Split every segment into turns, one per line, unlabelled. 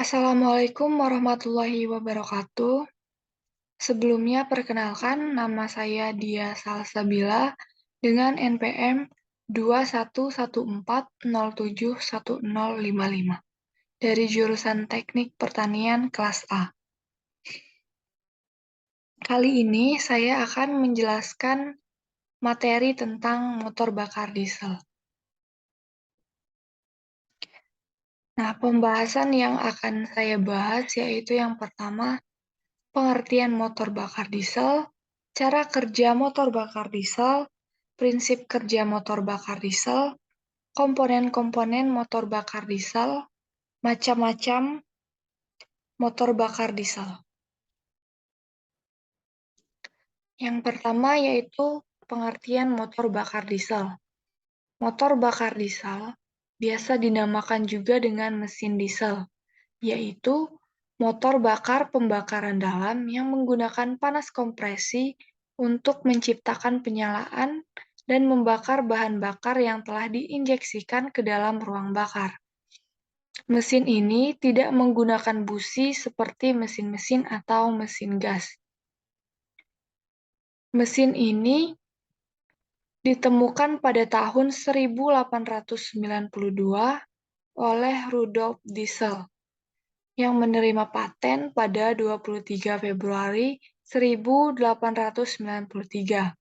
Assalamualaikum warahmatullahi wabarakatuh. Sebelumnya perkenalkan nama saya Dia Salsabila dengan NPM 2114071055 dari jurusan Teknik Pertanian kelas A. Kali ini saya akan menjelaskan materi tentang motor bakar diesel. Nah, pembahasan yang akan saya bahas yaitu yang pertama, pengertian motor bakar diesel, cara kerja motor bakar diesel, prinsip kerja motor bakar diesel, komponen-komponen motor bakar diesel, macam-macam motor bakar diesel. Yang pertama yaitu pengertian motor bakar diesel. Motor bakar diesel biasa dinamakan juga dengan mesin diesel, yaitu motor bakar pembakaran dalam yang menggunakan panas kompresi untuk menciptakan penyalaan dan membakar bahan bakar yang telah diinjeksikan ke dalam ruang bakar. Mesin ini tidak menggunakan busi seperti mesin-mesin atau mesin gas. Mesin ini ditemukan pada tahun 1892 oleh Rudolf Diesel yang menerima paten pada 23 Februari 1893.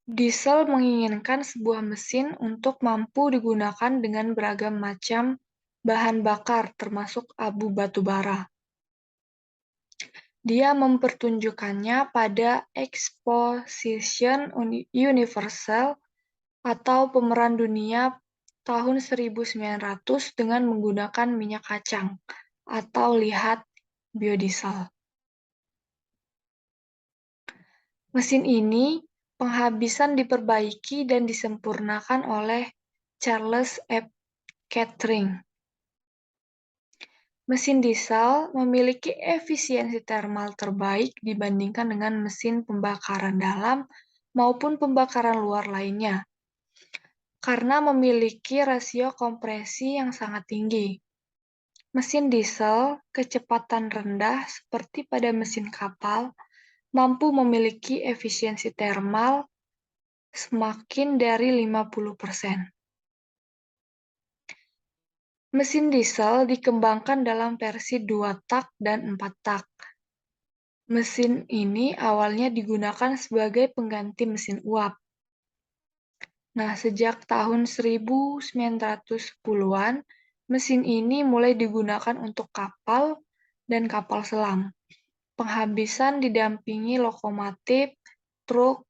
Diesel menginginkan sebuah mesin untuk mampu digunakan dengan beragam macam bahan bakar, termasuk abu batu bara. Dia mempertunjukkannya pada Exposition Universelle atau Pemeran Dunia tahun 1900 dengan menggunakan minyak kacang, atau lihat biodiesel. Mesin ini penghabisan diperbaiki dan disempurnakan oleh Charles F. Kettering. Mesin diesel memiliki efisiensi termal terbaik dibandingkan dengan mesin pembakaran dalam maupun pembakaran luar lainnya, karena memiliki rasio kompresi yang sangat tinggi. Mesin diesel kecepatan rendah seperti pada mesin kapal mampu memiliki efisiensi termal semakin dari 50%. Mesin diesel dikembangkan dalam versi 2 tak dan 4 tak. Mesin ini awalnya digunakan sebagai pengganti mesin uap. Nah, sejak tahun 1910-an, mesin ini mulai digunakan untuk kapal dan kapal selam. Penghabisan didampingi lokomotif, truk,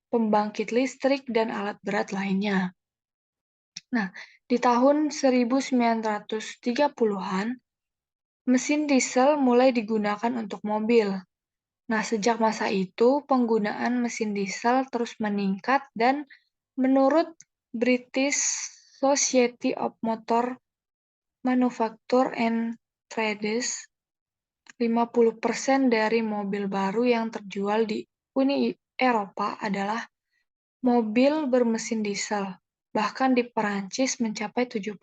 pembangkit listrik, dan alat berat lainnya. Nah, di tahun 1930-an, mesin diesel mulai digunakan untuk mobil. Nah, sejak masa itu, penggunaan mesin diesel terus meningkat dan menurut British Society of Motor Manufacture and Trades, 50% dari mobil baru yang terjual di Uni Eropa adalah mobil bermesin diesel, bahkan di Perancis mencapai 70%.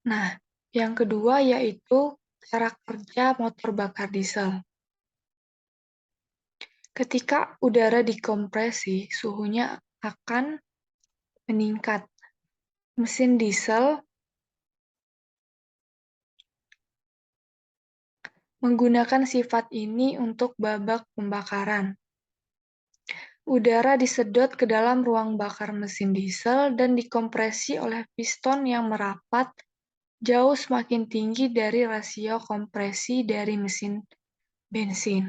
Nah, yang kedua yaitu cara kerja motor bakar diesel. Ketika udara dikompresi, suhunya akan meningkat. Mesin diesel menggunakan sifat ini untuk babak pembakaran. Udara disedot ke dalam ruang bakar mesin diesel dan dikompresi oleh piston yang merapat jauh semakin tinggi dari rasio kompresi dari mesin bensin.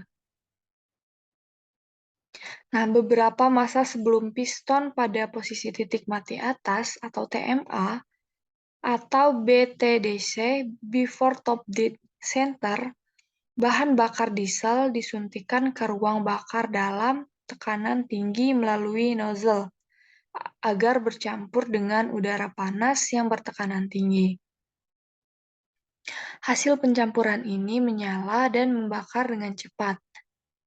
Nah, beberapa masa sebelum piston pada posisi titik mati atas atau TMA atau BTDC (Before Top Dead Center), bahan bakar diesel disuntikan ke ruang bakar dalam tekanan tinggi melalui nozzle agar bercampur dengan udara panas yang bertekanan tinggi. Hasil pencampuran ini menyala dan membakar dengan cepat.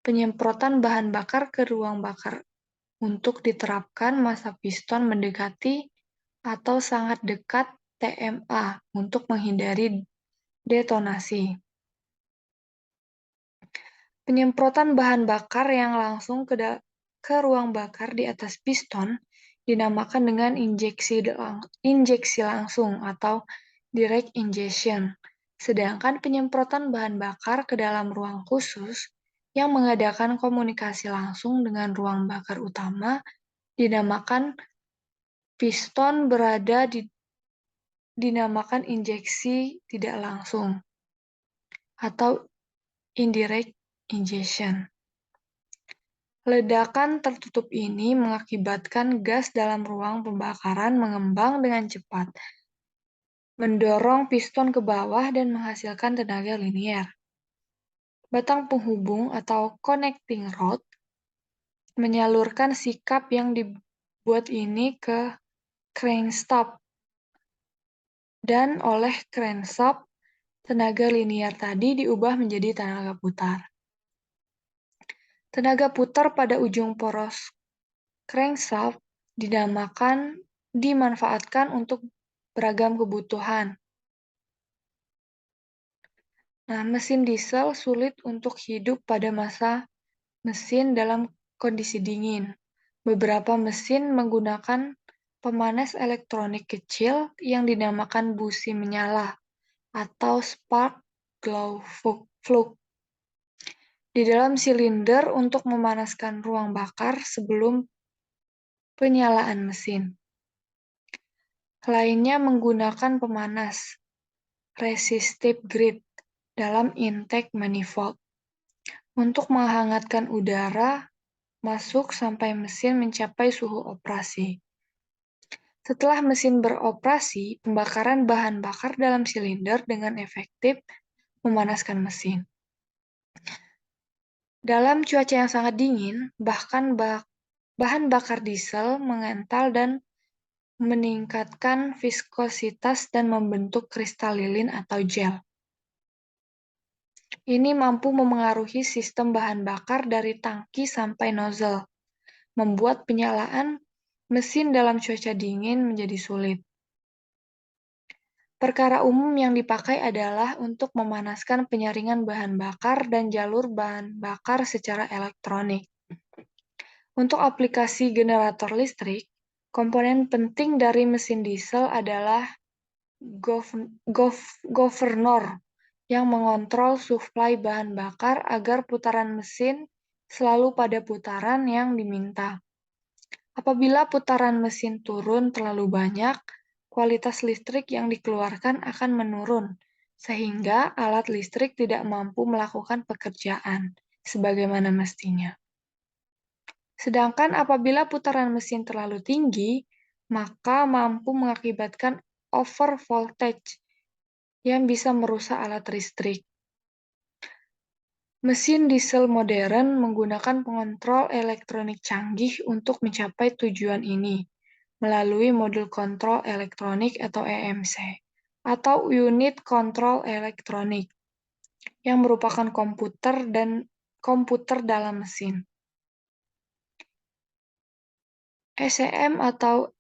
Penyemprotan bahan bakar ke ruang bakar untuk diterapkan masa piston mendekati atau sangat dekat TMA untuk menghindari detonasi. Penyemprotan bahan bakar yang langsung ke ruang bakar di atas piston dinamakan dengan injeksi langsung atau direct injection. Sedangkan penyemprotan bahan bakar ke dalam ruang khusus yang mengadakan komunikasi langsung dengan ruang bakar utama dinamakan piston dinamakan injeksi tidak langsung atau indirect injection. Ledakan tertutup ini mengakibatkan gas dalam ruang pembakaran mengembang dengan cepat, mendorong piston ke bawah dan menghasilkan tenaga linier. Batang penghubung atau connecting rod menyalurkan sikap yang dibuat ini ke crankshaft, dan oleh crankshaft, tenaga linier tadi diubah menjadi tenaga putar. Tenaga putar pada ujung poros crankshaft dimanfaatkan untuk beragam kebutuhan. Nah, mesin diesel sulit untuk hidup pada masa mesin dalam kondisi dingin. Beberapa mesin menggunakan pemanas elektronik kecil yang dinamakan busi menyala atau spark plug di dalam silinder untuk memanaskan ruang bakar sebelum penyalaan mesin. Lainnya menggunakan pemanas resistive grid dalam intake manifold untuk menghangatkan udara masuk sampai mesin mencapai suhu operasi. Setelah mesin beroperasi, pembakaran bahan bakar dalam silinder dengan efektif memanaskan mesin. Dalam cuaca yang sangat dingin, bahkan bahan bakar diesel mengental dan meningkatkan viskositas dan membentuk kristal lilin atau gel. Ini mampu memengaruhi sistem bahan bakar dari tangki sampai nozzle, membuat penyalaan mesin dalam cuaca dingin menjadi sulit. Perkara umum yang dipakai adalah untuk memanaskan penyaringan bahan bakar dan jalur bahan bakar secara elektronik. Untuk aplikasi generator listrik, komponen penting dari mesin diesel adalah governor yang mengontrol suplai bahan bakar agar putaran mesin selalu pada putaran yang diminta. Apabila putaran mesin turun terlalu banyak, kualitas listrik yang dikeluarkan akan menurun, sehingga alat listrik tidak mampu melakukan pekerjaan sebagaimana mestinya. Sedangkan apabila putaran mesin terlalu tinggi, maka mampu mengakibatkan over voltage yang bisa merusak alat listrik. Mesin diesel modern menggunakan pengontrol elektronik canggih untuk mencapai tujuan ini melalui modul kontrol elektronik atau EMC atau unit kontrol elektronik yang merupakan komputer dalam mesin. ECM atau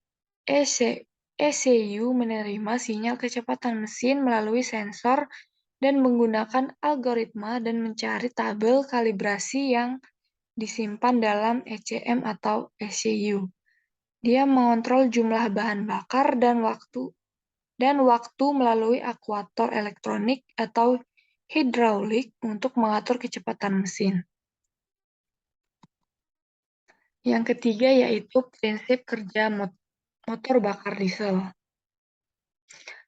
ECU menerima sinyal kecepatan mesin melalui sensor dan menggunakan algoritma dan mencari tabel kalibrasi yang disimpan dalam ECM atau ECU. Dia mengontrol jumlah bahan bakar dan waktu melalui aktuator elektronik atau hidraulik untuk mengatur kecepatan mesin. Yang ketiga yaitu prinsip kerja motor bakar diesel.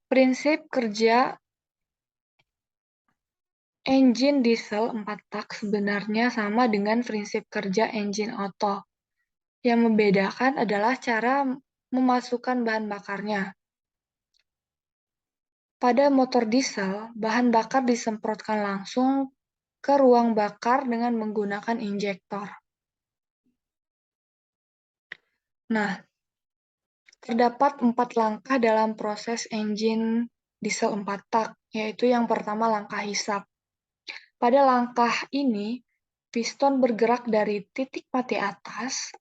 Prinsip kerja engine diesel 4 tak sebenarnya sama dengan prinsip kerja engine Otto. Yang membedakan adalah cara memasukkan bahan bakarnya. Pada motor diesel, bahan bakar disemprotkan langsung ke ruang bakar dengan menggunakan injektor. Nah, terdapat 4 langkah dalam proses engine diesel 4 tak, yaitu yang pertama langkah hisap. Pada langkah ini, piston bergerak dari titik mati atas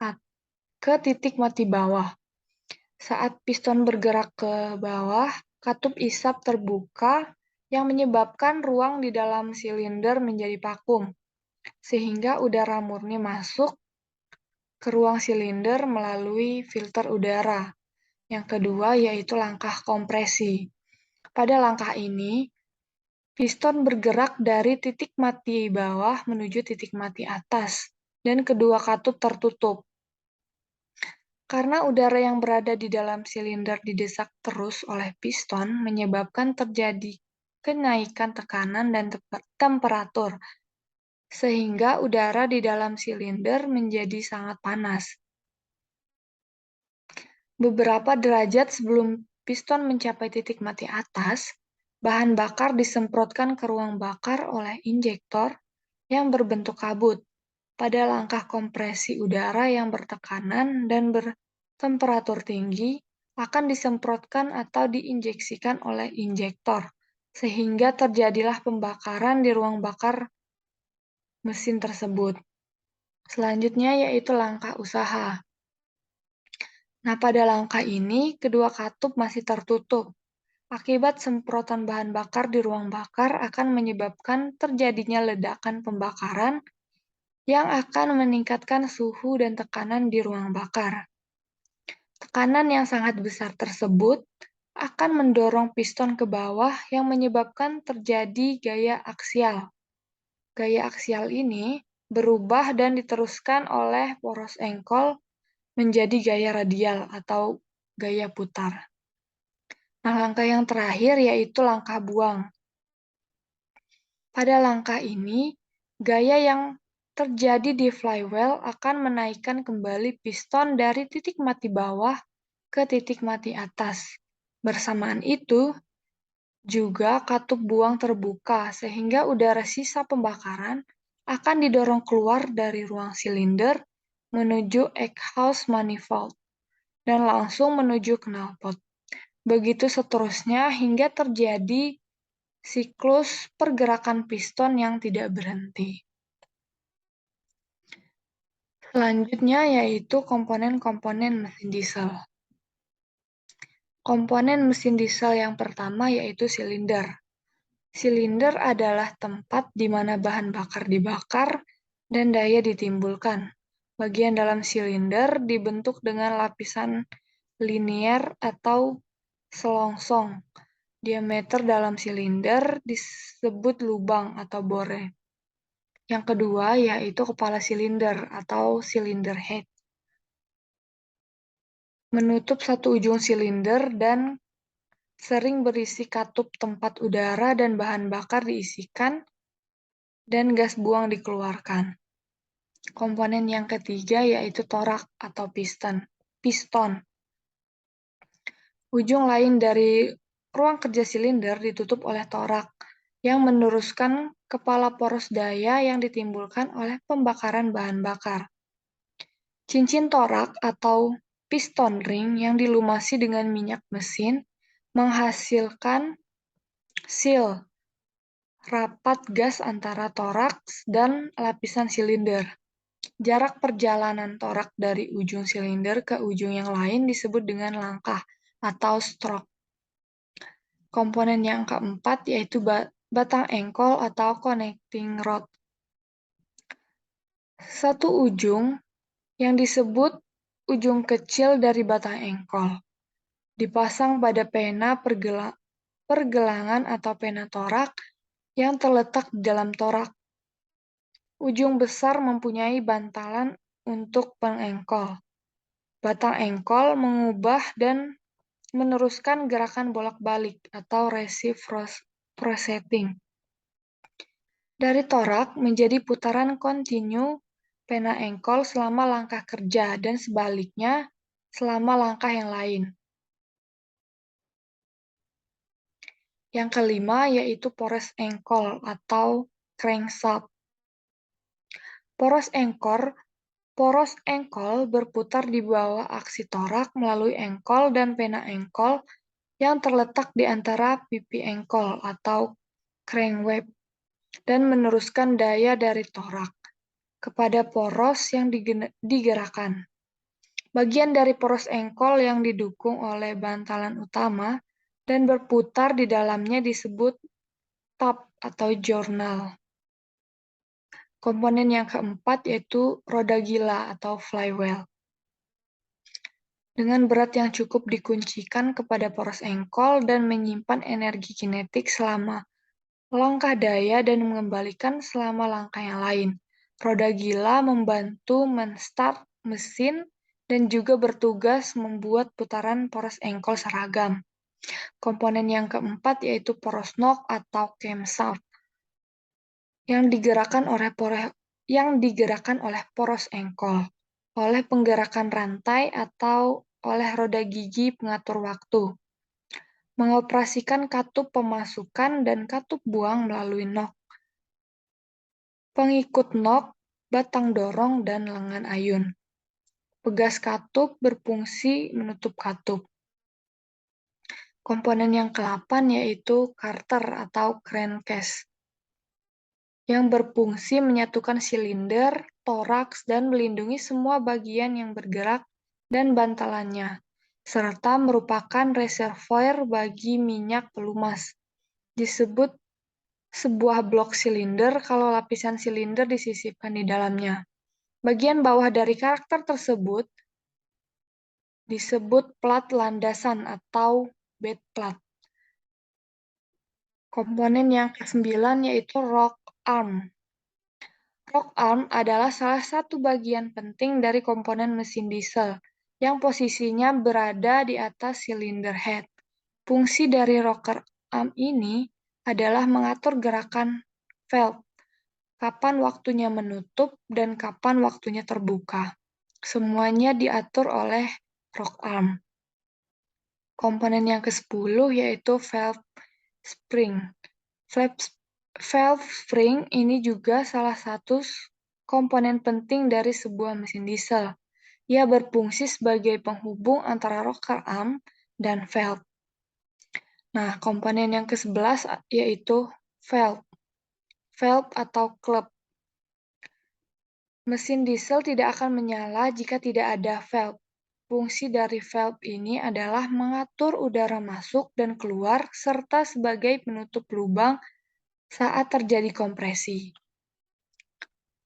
ke titik mati bawah. Saat piston bergerak ke bawah, katup isap terbuka yang menyebabkan ruang di dalam silinder menjadi vakum, sehingga udara murni masuk ke ruang silinder melalui filter udara. Yang kedua yaitu langkah kompresi. Pada langkah ini, piston bergerak dari titik mati bawah menuju titik mati atas, dan kedua katup tertutup. Karena udara yang berada di dalam silinder didesak terus oleh piston, menyebabkan terjadi kenaikan tekanan dan temperatur, sehingga udara di dalam silinder menjadi sangat panas. Beberapa derajat sebelum piston mencapai titik mati atas, bahan bakar disemprotkan ke ruang bakar oleh injektor yang berbentuk kabut. Pada langkah kompresi udara yang bertekanan dan bertemperatur tinggi akan disemprotkan atau diinjeksikan oleh injektor, sehingga terjadilah pembakaran di ruang bakar mesin tersebut. Selanjutnya yaitu langkah usaha. Nah, pada langkah ini, kedua katup masih tertutup. Akibat semprotan bahan bakar di ruang bakar akan menyebabkan terjadinya ledakan pembakaran yang akan meningkatkan suhu dan tekanan di ruang bakar. Tekanan yang sangat besar tersebut akan mendorong piston ke bawah yang menyebabkan terjadi gaya aksial. Gaya aksial ini berubah dan diteruskan oleh poros engkol menjadi gaya radial atau gaya putar. Nah, langkah yang terakhir yaitu langkah buang. Pada langkah ini, gaya yang terjadi di flywheel akan menaikkan kembali piston dari titik mati bawah ke titik mati atas. Bersamaan itu, juga katup buang terbuka sehingga udara sisa pembakaran akan didorong keluar dari ruang silinder menuju exhaust manifold dan langsung menuju knalpot. Begitu seterusnya hingga terjadi siklus pergerakan piston yang tidak berhenti. Selanjutnya yaitu komponen-komponen mesin diesel. Komponen mesin diesel yang pertama yaitu silinder. Silinder adalah tempat di mana bahan bakar dibakar dan daya ditimbulkan. Bagian dalam silinder dibentuk dengan lapisan linier atau selongsong. Diameter dalam silinder disebut lubang atau bore. Yang kedua yaitu kepala silinder atau cylinder head. Menutup satu ujung silinder dan sering berisi katup tempat udara dan bahan bakar diisikan dan gas buang dikeluarkan. Komponen yang ketiga yaitu torak atau piston. Ujung lain dari ruang kerja silinder ditutup oleh torak yang meneruskan kepala poros daya yang ditimbulkan oleh pembakaran bahan bakar. Cincin torak atau piston ring yang dilumasi dengan minyak mesin menghasilkan seal rapat gas antara toraks dan lapisan silinder. Jarak perjalanan torak dari ujung silinder ke ujung yang lain disebut dengan langkah atau stroke. Komponen yang keempat yaitu batang engkol atau connecting rod. Satu ujung yang disebut ujung kecil dari batang engkol dipasang pada pena pergelangan atau pena torak yang terletak di dalam torak. Ujung besar mempunyai bantalan untuk pengengkol. Batang engkol mengubah dan meneruskan gerakan bolak-balik atau reciprocating dari torak menjadi putaran kontinu pena engkol selama langkah kerja dan sebaliknya selama langkah yang lain. Yang kelima yaitu poros engkol atau crankshaft. Poros engkol berputar di bawah aksi torak melalui engkol dan pena engkol yang terletak di antara pipi engkol atau crankwave dan meneruskan daya dari torak kepada poros yang digerakkan. Bagian dari poros engkol yang didukung oleh bantalan utama dan berputar di dalamnya disebut tap atau journal. Komponen yang keempat yaitu roda gila atau flywheel. Dengan berat yang cukup dikuncikan kepada poros engkol dan menyimpan energi kinetik selama langkah daya dan mengembalikan selama langkah yang lain. Roda gila membantu menstart mesin dan juga bertugas membuat putaran poros engkol seragam. Komponen yang keempat yaitu poros knock atau camshaft yang digerakkan oleh poros engkol, oleh penggerakan rantai atau oleh roda gigi pengatur waktu, mengoperasikan katup pemasukan dan katup buang melalui nok, pengikut nok, batang dorong, dan lengan ayun. Pegas katup berfungsi menutup katup. Komponen yang ke-8 yaitu carter atau crankcase yang berfungsi menyatukan silinder, toraks, dan melindungi semua bagian yang bergerak dan bantalannya, serta merupakan reservoir bagi minyak pelumas. Disebut sebuah blok silinder kalau lapisan silinder disisipkan di dalamnya. Bagian bawah dari karakter tersebut disebut plat landasan atau bedplat. Komponen yang ke-9 yaitu rock arm. Rock arm adalah salah satu bagian penting dari komponen mesin diesel yang posisinya berada di atas silinder head. Fungsi dari rocker arm ini adalah mengatur gerakan valve, kapan waktunya menutup dan kapan waktunya terbuka. Semuanya diatur oleh rock arm. Komponen yang ke-10 yaitu valve spring. Valve spring ini juga salah satu komponen penting dari sebuah mesin diesel. Ia berfungsi sebagai penghubung antara rocker arm dan valve. Nah, komponen yang ke-11 yaitu valve. Valve atau klep. Mesin diesel tidak akan menyala jika tidak ada valve. Fungsi dari valve ini adalah mengatur udara masuk dan keluar serta sebagai penutup lubang saat terjadi kompresi.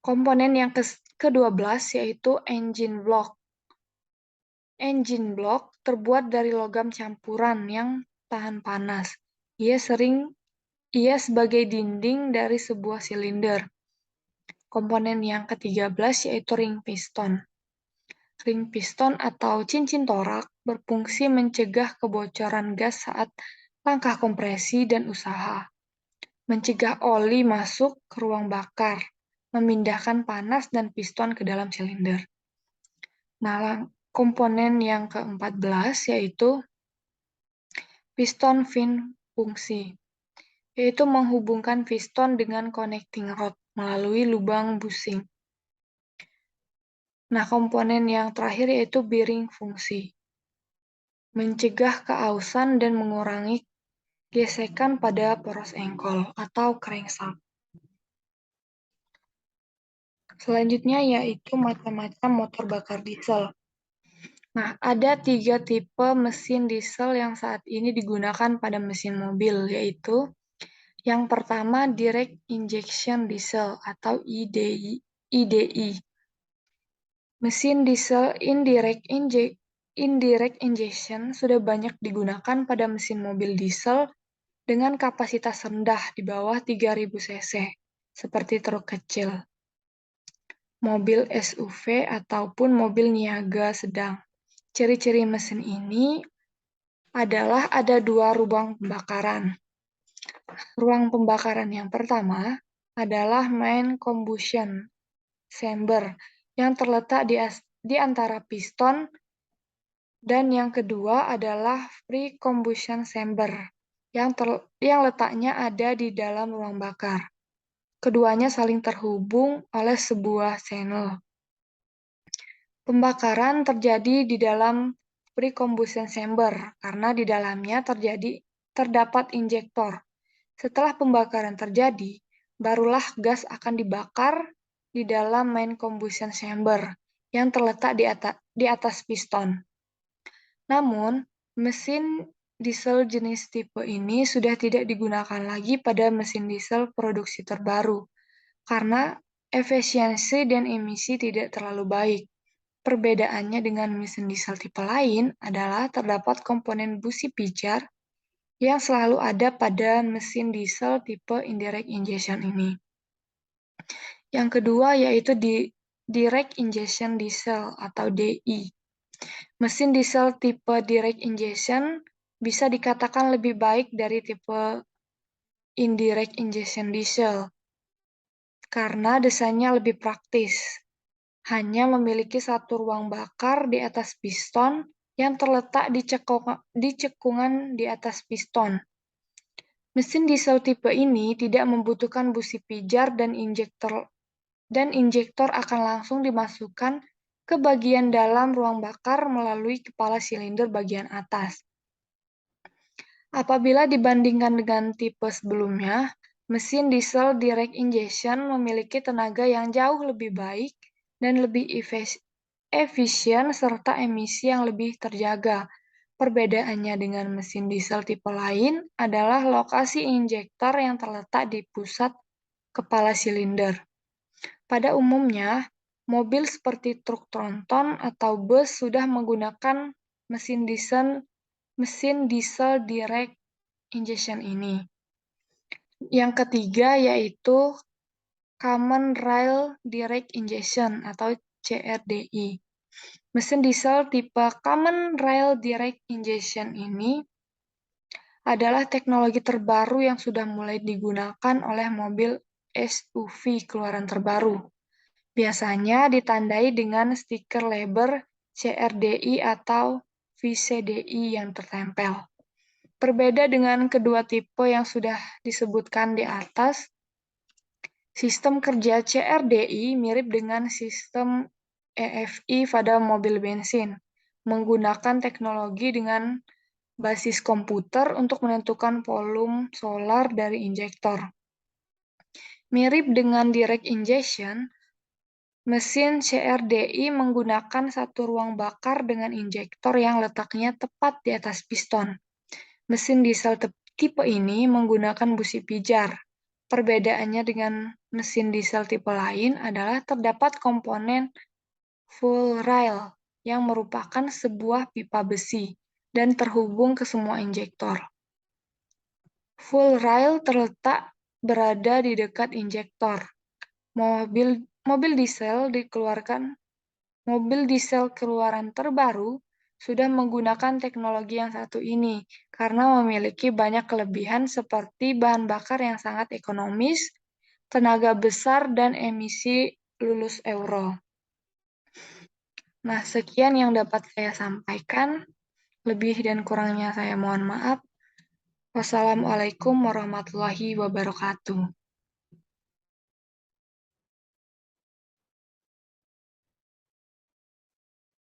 Komponen yang ke-12 yaitu engine block. Engine block terbuat dari logam campuran yang tahan panas. Ia sebagai dinding dari sebuah silinder. Komponen yang ke-13 yaitu ring piston. Ring piston atau cincin torak berfungsi mencegah kebocoran gas saat langkah kompresi dan usaha, mencegah oli masuk ke ruang bakar, memindahkan panas dan piston ke dalam silinder. Nah, komponen yang ke-14 yaitu piston fin fungsi, yaitu menghubungkan piston dengan connecting rod melalui lubang bushing. Nah, komponen yang terakhir yaitu bearing fungsi, mencegah keausan dan mengurangi gesekan pada poros engkol atau crankshaft. Selanjutnya yaitu macam-macam motor bakar diesel. Nah, ada 3 tipe mesin diesel yang saat ini digunakan pada mesin mobil, yaitu yang pertama direct injection diesel atau IDI. Mesin diesel indirect injection sudah banyak digunakan pada mesin mobil diesel dengan kapasitas rendah di bawah 3000 cc, seperti truk kecil, mobil SUV, ataupun mobil niaga sedang. Ciri-ciri mesin ini adalah ada 2 ruang pembakaran. Ruang pembakaran yang pertama adalah main combustion chamber yang terletak di antara piston, dan yang kedua adalah free combustion chamber yang letaknya ada di dalam ruang bakar. Keduanya saling terhubung oleh sebuah channel. Pembakaran terjadi di dalam free combustion chamber karena di dalamnya terdapat injektor. Setelah pembakaran terjadi, barulah gas akan dibakar di dalam main combustion chamber yang terletak di atas piston. Namun, mesin diesel jenis tipe ini sudah tidak digunakan lagi pada mesin diesel produksi terbaru karena efisiensi dan emisi tidak terlalu baik. Perbedaannya dengan mesin diesel tipe lain adalah terdapat komponen busi pijar yang selalu ada pada mesin diesel tipe indirect injection ini. Yang kedua yaitu direct injection diesel atau DI. Mesin diesel tipe direct injection bisa dikatakan lebih baik dari tipe indirect injection diesel karena desainnya lebih praktis. Hanya memiliki satu ruang bakar di atas piston yang terletak di cekungan di atas piston. Mesin diesel tipe ini tidak membutuhkan busi pijar dan injektor akan langsung dimasukkan ke bagian dalam ruang bakar melalui kepala silinder bagian atas. Apabila dibandingkan dengan tipe sebelumnya, mesin diesel direct injection memiliki tenaga yang jauh lebih baik dan lebih efisien serta emisi yang lebih terjaga. Perbedaannya dengan mesin diesel tipe lain adalah lokasi injektor yang terletak di pusat kepala silinder. Pada umumnya, mobil seperti truk tronton atau bus sudah menggunakan mesin diesel direct injection ini. Yang ketiga yaitu Common Rail Direct Injection atau CRDI. Mesin diesel tipe Common Rail Direct Injection ini adalah teknologi terbaru yang sudah mulai digunakan oleh mobil SUV keluaran terbaru. Biasanya ditandai dengan stiker label CRDI atau VCDI yang tertempel. Berbeda dengan kedua tipe yang sudah disebutkan di atas, sistem kerja CRDI mirip dengan sistem EFI pada mobil bensin, menggunakan teknologi dengan basis komputer untuk menentukan volume solar dari injektor. Mirip dengan direct injection, mesin CRDI menggunakan satu ruang bakar dengan injektor yang letaknya tepat di atas piston. Mesin diesel tipe ini menggunakan busi pijar. Perbedaannya dengan mesin diesel tipe lain adalah terdapat komponen full rail yang merupakan sebuah pipa besi dan terhubung ke semua injektor. Full rail terletak berada di dekat injektor. Mobil diesel keluaran terbaru sudah menggunakan teknologi yang satu ini karena memiliki banyak kelebihan seperti bahan bakar yang sangat ekonomis, tenaga besar, dan emisi lulus Euro. Nah, sekian yang dapat saya sampaikan. Lebih dan kurangnya saya mohon maaf. Wassalamualaikum warahmatullahi wabarakatuh.